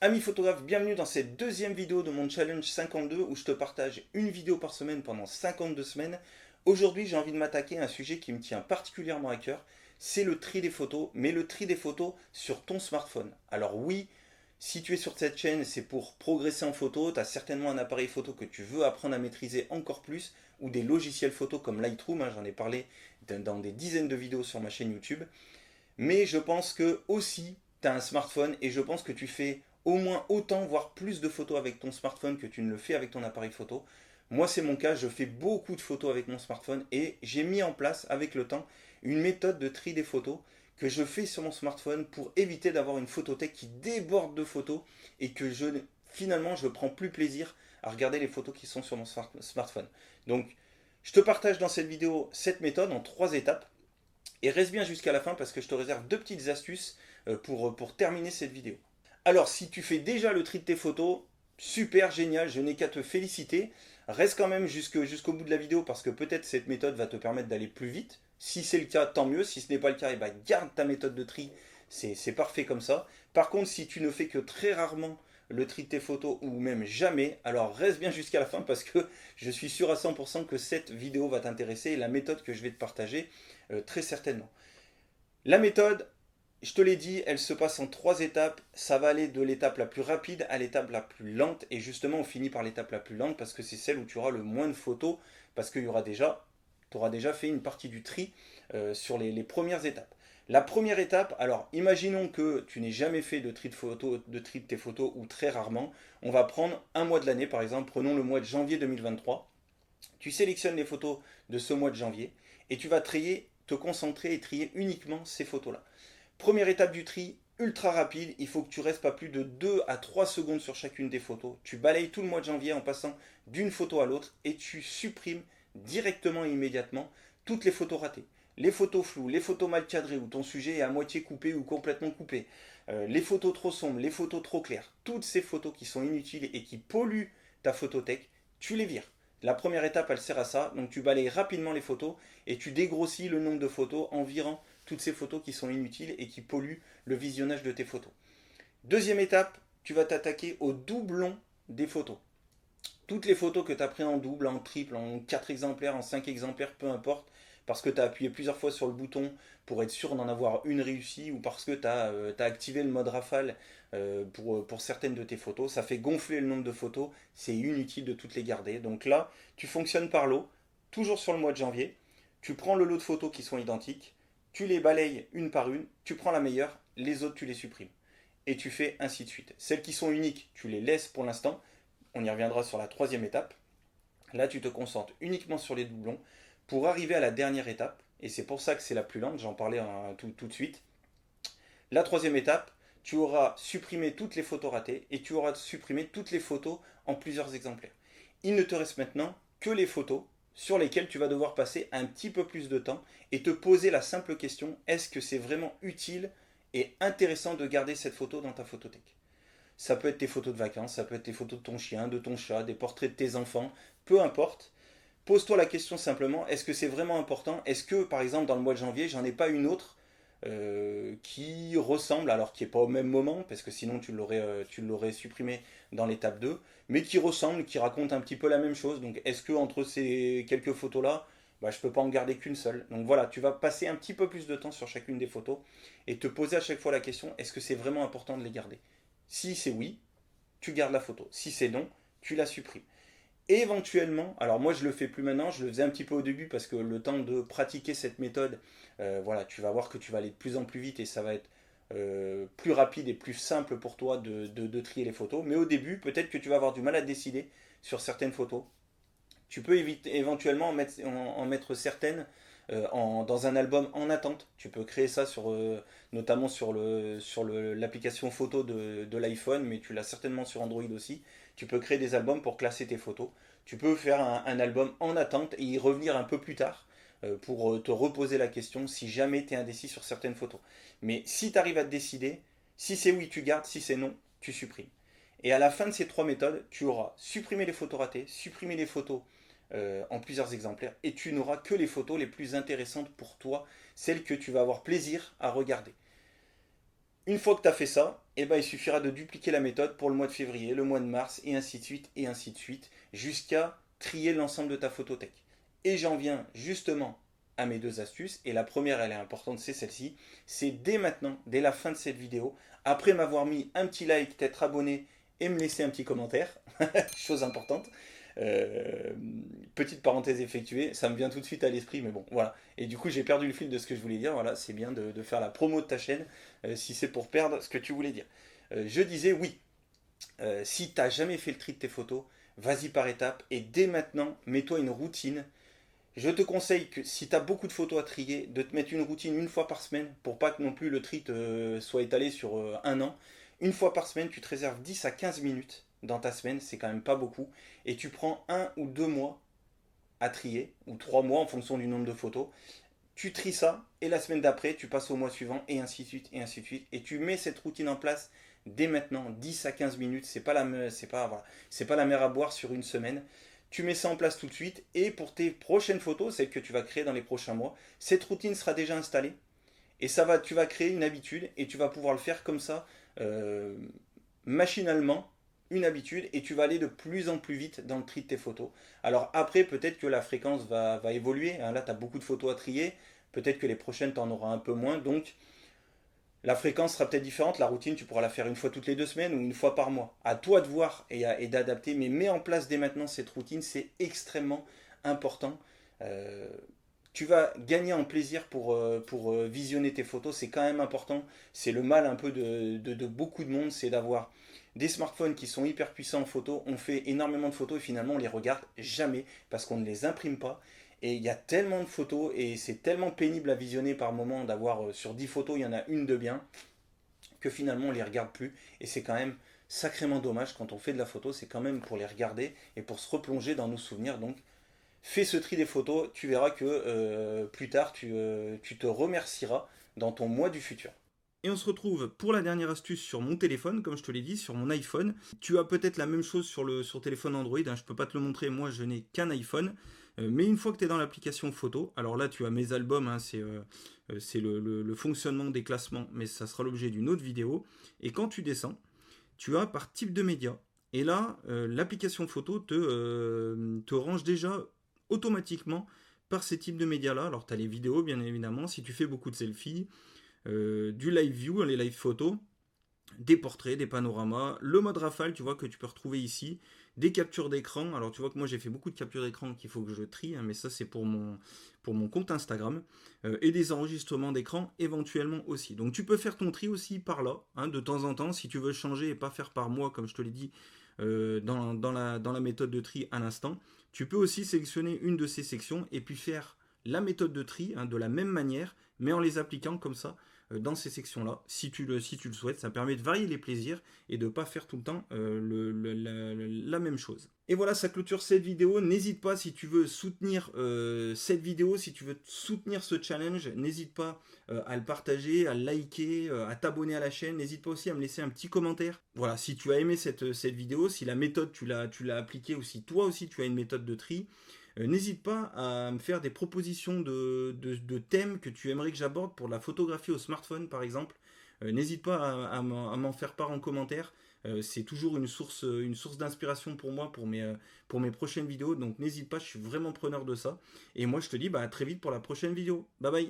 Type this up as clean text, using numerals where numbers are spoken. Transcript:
Amis photographes, bienvenue dans cette deuxième vidéo de mon challenge 52 où je te partage une vidéo par semaine pendant 52 semaines. Aujourd'hui, j'ai envie de m'attaquer à un sujet qui me tient particulièrement à cœur, c'est le tri des photos, mais le tri des photos sur ton smartphone. Alors oui, si tu es sur cette chaîne, c'est pour progresser en photo, tu as certainement un appareil photo que tu veux apprendre à maîtriser encore plus, ou des logiciels photo comme Lightroom, j'en ai parlé dans des dizaines de vidéos sur ma chaîne YouTube. Mais je pense que aussi, tu as un smartphone et je pense que tu fais au moins autant, voire plus de photos avec ton smartphone que tu ne le fais avec ton appareil photo. Moi, c'est mon cas, je fais beaucoup de photos avec mon smartphone et j'ai mis en place avec le temps une méthode de tri des photos que je fais sur mon smartphone pour éviter d'avoir une photothèque qui déborde de photos et que finalement je prends plus plaisir à regarder les photos qui sont sur mon smartphone. Donc, je te partage dans cette vidéo cette méthode en 3 étapes. Et reste bien jusqu'à la fin parce que je te réserve 2 petites astuces pour terminer cette vidéo. Alors, si tu fais déjà le tri de tes photos, super génial, je n'ai qu'à te féliciter. Reste quand même jusqu'au bout de la vidéo parce que peut-être cette méthode va te permettre d'aller plus vite. Si c'est le cas, tant mieux. Si ce n'est pas le cas, eh ben, garde ta méthode de tri. C'est parfait comme ça. Par contre, si tu ne fais que très rarement le tri de tes photos ou même jamais, alors reste bien jusqu'à la fin parce que je suis sûr à 100% que cette vidéo va t'intéresser et la méthode que je vais te partager très certainement. La méthode, je te l'ai dit, elle se passe en 3 étapes. Ça va aller de l'étape la plus rapide à l'étape la plus lente. Et justement, on finit par l'étape la plus lente parce que c'est celle où tu auras le moins de photos. Parce qu'il y aura déjà, tu auras déjà fait une partie du tri sur les premières étapes. La première étape, alors imaginons que tu n'aies jamais fait de tri de photos, de tri de tes photos ou très rarement. On va prendre un mois de l'année, par exemple, prenons le mois de janvier 2023. Tu sélectionnes les photos de ce mois de janvier et tu vas te concentrer et trier uniquement ces photos-là. Première étape du tri, ultra rapide, il faut que tu restes pas plus de 2 à 3 secondes sur chacune des photos. Tu balayes tout le mois de janvier en passant d'une photo à l'autre et tu supprimes directement et immédiatement toutes les photos ratées. Les photos floues, les photos mal cadrées où ton sujet est à moitié coupé ou complètement coupé, les photos trop sombres, les photos trop claires, toutes ces photos qui sont inutiles et qui polluent ta photothèque, tu les vires. La première étape, elle sert à ça. Donc tu balayes rapidement les photos et tu dégrossis le nombre de photos en virant toutes ces photos qui sont inutiles et qui polluent le visionnage de tes photos. Deuxième étape, tu vas t'attaquer au doublon des photos. Toutes les photos que tu as prises en double, en triple, en 4 exemplaires, en 5 exemplaires, peu importe, parce que tu as appuyé plusieurs fois sur le bouton pour être sûr d'en avoir une réussie ou parce que tu as activé le mode rafale pour certaines de tes photos, ça fait gonfler le nombre de photos, c'est inutile de toutes les garder. Donc là, tu fonctionnes par lot, toujours sur le mois de janvier, tu prends le lot de photos qui sont identiques, tu les balayes une par une, tu prends la meilleure, les autres tu les supprimes. Et tu fais ainsi de suite. Celles qui sont uniques, tu les laisses pour l'instant, on y reviendra sur la troisième étape. Là, tu te concentres uniquement sur les doublons pour arriver à la dernière étape, et c'est pour ça que c'est la plus lente, j'en parlais tout de suite. La troisième étape, tu auras supprimé toutes les photos ratées et tu auras supprimé toutes les photos en plusieurs exemplaires. Il ne te reste maintenant que les photos sur lesquelles tu vas devoir passer un petit peu plus de temps et te poser la simple question, est-ce que c'est vraiment utile et intéressant de garder cette photo dans ta photothèque? Ça peut être tes photos de vacances, ça peut être tes photos de ton chien, de ton chat, des portraits de tes enfants, peu importe. Pose-toi la question simplement, est-ce que c'est vraiment important? Est-ce que, par exemple, dans le mois de janvier, j'en ai pas une autre qui ressemble, alors qui n'est pas au même moment, parce que sinon tu l'aurais supprimé dans l'étape 2, mais qui ressemble, qui raconte un petit peu la même chose. Donc est-ce que entre ces quelques photos-là, bah, je ne peux pas en garder qu'une seule? Donc voilà, tu vas passer un petit peu plus de temps sur chacune des photos et te poser à chaque fois la question, est-ce que c'est vraiment important de les garder? Si c'est oui, tu gardes la photo. Si c'est non, tu la supprimes. Et éventuellement, alors moi je le fais plus maintenant, je le faisais un petit peu au début parce que le temps de pratiquer cette méthode, voilà, tu vas voir que tu vas aller de plus en plus vite et ça va être plus rapide et plus simple pour toi de trier les photos. Mais au début, peut-être que tu vas avoir du mal à décider sur certaines photos. Tu peux éventuellement en mettre certaines dans un album en attente. Tu peux créer ça notamment sur l'application photo de l'iPhone, mais tu l'as certainement sur Android aussi. Tu peux créer des albums pour classer tes photos. Tu peux faire un album en attente et y revenir un peu plus tard pour te reposer la question si jamais tu es indécis sur certaines photos. Mais si tu arrives à te décider, si c'est oui, tu gardes, si c'est non, tu supprimes. Et à la fin de ces 3 méthodes, tu auras supprimé les photos ratées, supprimé les photos en plusieurs exemplaires et tu n'auras que les photos les plus intéressantes pour toi, celles que tu vas avoir plaisir à regarder. Une fois que tu as fait ça, eh ben, il suffira de dupliquer la méthode pour le mois de février, le mois de mars, et ainsi de suite, jusqu'à trier l'ensemble de ta photothèque. Et j'en viens justement à mes deux astuces, et la première, elle est importante, c'est celle-ci, c'est dès maintenant, dès la fin de cette vidéo, après m'avoir mis un petit like, t'être abonné et me laisser un petit commentaire, chose importante, euh, petite parenthèse effectuée, ça me vient tout de suite à l'esprit, mais bon, voilà. Et du coup, j'ai perdu le fil de ce que je voulais dire. Voilà, c'est bien de faire la promo de ta chaîne si c'est pour perdre ce que tu voulais dire. Je disais oui, si tu n'as jamais fait le tri de tes photos, vas-y par étapes et dès maintenant, mets-toi une routine. Je te conseille que si tu as beaucoup de photos à trier, de te mettre une routine une fois par semaine pour pas que non plus le tri soit étalé sur un an. Une fois par semaine, tu te réserves 10 à 15 minutes dans ta semaine, c'est quand même pas beaucoup, et tu prends 1 ou 2 mois à trier, ou 3 mois en fonction du nombre de photos. Tu tries ça, et la semaine d'après, tu passes au mois suivant, et ainsi de suite, et ainsi de suite. Et tu mets cette routine en place dès maintenant, 10 à 15 minutes. C'est pas la mer à boire sur une semaine. Tu mets ça en place tout de suite, et pour tes prochaines photos, celles que tu vas créer dans les prochains mois, cette routine sera déjà installée. Et tu vas créer une habitude, et tu vas pouvoir le faire comme ça, euh, machinalement, une habitude, et tu vas aller de plus en plus vite dans le tri de tes photos. Alors après, peut-être que la fréquence va évoluer, hein. Là, tu as beaucoup de photos à trier, peut-être que les prochaines, tu en auras un peu moins, donc la fréquence sera peut-être différente, la routine, tu pourras la faire une fois toutes les 2 semaines ou une fois par mois. À toi de voir et d'adapter, mais mets en place dès maintenant cette routine, c'est extrêmement important. Euh, Tu vas gagner en plaisir pour visionner tes photos, c'est quand même important. C'est le mal un peu de beaucoup de monde, c'est d'avoir des smartphones qui sont hyper puissants en photo. On fait énormément de photos et finalement on les regarde jamais parce qu'on ne les imprime pas. Et il y a tellement de photos et c'est tellement pénible à visionner par moment d'avoir sur 10 photos, il y en a une de bien que finalement on les regarde plus. Et c'est quand même sacrément dommage quand on fait de la photo, c'est quand même pour les regarder et pour se replonger dans nos souvenirs. Donc fais ce tri des photos, tu verras que plus tard, tu te remercieras dans ton mois du futur. Et on se retrouve pour la dernière astuce sur mon téléphone, comme je te l'ai dit, sur mon iPhone. Tu as peut-être la même chose sur téléphone Android, hein, je ne peux pas te le montrer, moi je n'ai qu'un iPhone. Mais une fois que tu es dans l'application photo, alors là tu as mes albums, hein, c'est le fonctionnement des classements, mais ça sera l'objet d'une autre vidéo. Et quand tu descends, tu as par type de média. Et là, l'application photo te range déjà automatiquement par ces types de médias-là. Alors, tu as les vidéos, bien évidemment, si tu fais beaucoup de selfies, du live view, les live photos, des portraits, des panoramas, le mode rafale, tu vois, que tu peux retrouver ici, des captures d'écran. Alors, tu vois que moi, j'ai fait beaucoup de captures d'écran qu'il faut que je trie, hein, mais ça, c'est pour mon compte Instagram, et des enregistrements d'écran éventuellement aussi. Donc, tu peux faire ton tri aussi par là, hein, de temps en temps, si tu veux changer et pas faire par mois, comme je te l'ai dit, dans la méthode de tri à l'instant. Tu peux aussi sélectionner une de ces sections et puis faire la méthode de tri, hein, de la même manière, mais en les appliquant comme ça dans ces sections-là, si tu le souhaites. Ça permet de varier les plaisirs et de ne pas faire tout le temps la même chose. Et voilà, ça clôture cette vidéo. N'hésite pas si tu veux soutenir cette vidéo, si tu veux soutenir ce challenge, n'hésite pas à le partager, à le liker, à t'abonner à la chaîne. N'hésite pas aussi à me laisser un petit commentaire. Voilà, si tu as aimé cette vidéo, si la méthode tu l'as appliquée ou si toi aussi tu as une méthode de tri, n'hésite pas à me faire des propositions de thèmes que tu aimerais que j'aborde pour la photographie au smartphone par exemple. N'hésite pas à m'en faire part en commentaire. C'est toujours une source d'inspiration pour moi, pour mes prochaines vidéos. Donc n'hésite pas, je suis vraiment preneur de ça. Et moi je te dis à très vite pour la prochaine vidéo. Bye bye.